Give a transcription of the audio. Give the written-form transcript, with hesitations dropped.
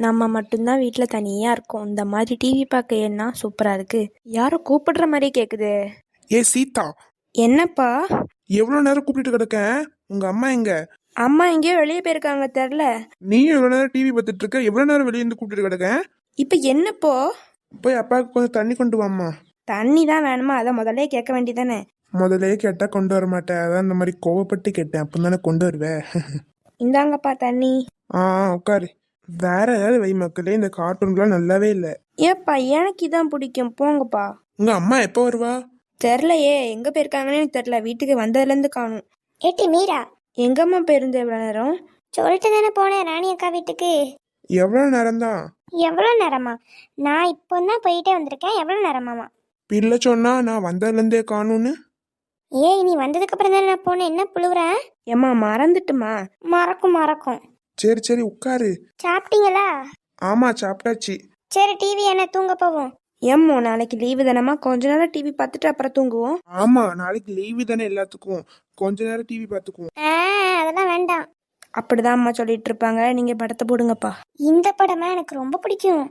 நம்ம மட்டும்தான் வீட்டில் தனியாக இருக்கோம். இந்த மாதிரி டிவி பார்க்க என்ன சூப்பராக இருக்கு. யாரோ கூப்பிடுற மாதிரி கேட்குது. ஏ சீதா, என்னப்பா? எவ்வளவு நேரம் கூப்பிட்டு கிடக்கேன்? உங்க அம்மா எங்க? அம்மா எங்கேயோ வெளியே போயிருக்காங்க, தெரில. நீயும் எவ்வளவு நேரம் டிவி பார்த்துட்டு இருக்க? எவ்வளவு நேரம் வெளியே இருந்து கூப்பிட்டு கிடக்கேன்? இப்போ என்னப்போ? போய் அப்பாவுக்கு கொஞ்சம் தண்ணி கொண்டு வாம்மா. தண்ணி தான் வேணுமா? அதை முதல்ல கேட்க வேண்டியதானே. முதலே கேட்டா கொண்டு வர மாட்டேன், அதான் இந்த மாதிரி கோவப்பட்டு கேட்டேன். அப்போ தானே கொண்டு வருவேன். இந்தாங்கப்பா தண்ணி. ஆ உட்காரு. வேற ஏதாவது வை மக்களே, இந்த கார்ட்டூன்லாம் நல்லாவே இல்லை. ஏப்பா, எனக்கு இதான் பிடிக்கும், போங்கப்பா. உங்க அம்மா எப்போ வருவா? தெரிலையே, எங்கே போயிருக்காங்கன்னு எனக்கு தெரில. வீட்டுக்கு வந்ததுலேருந்து காணும். ஏட்டி மீரா, எங்கம்மா போயிருந்து எவ்வளோ நேரம்? சொல்லிட்டு தானே போனேன் ராணி அக்கா வீட்டுக்கு. எவ்வளவு நேரம்தான்? எவ்வளோ நேரமா? நான் இப்போ தான் போயிட்டே வந்திருக்கேன். எவ்வளோ நேரமாமா? பிள்ளை சொன்னா நான் வந்ததுலேருந்தே காணும்னு. ஏய், நீ வந்ததுக்கு அப்புறம் தானே நான் போனேன். என்ன புழுவுற? ஏம்மா மறந்துட்டுமா? மறக்கும். சரி சரி உட்காரு. சாப்பிட்டீங்களா? ஆமா சாப்பிட்டாச்சு. சரி, டிவி என்ன தூங்க போவோம். ஏம்மோ, நாளைக்கு லீவு தானம்மா, கொஞ்ச நேரம் டிவி பார்த்துட்டு அப்புறம் தூங்குவோம். ஆமா நாளைக்கு லீவு தானே எல்லாத்துக்கும், கொஞ்ச நேரம் டிவி பார்த்துக்குவோம். அதெல்லாம் வேண்டாம். அப்படிதான் அம்மா சொல்லிட்டு இருப்பாங்க. நீங்க படத்தை போடுங்கப்பா. இந்த படமா எனக்கு ரொம்ப பிடிக்கும்.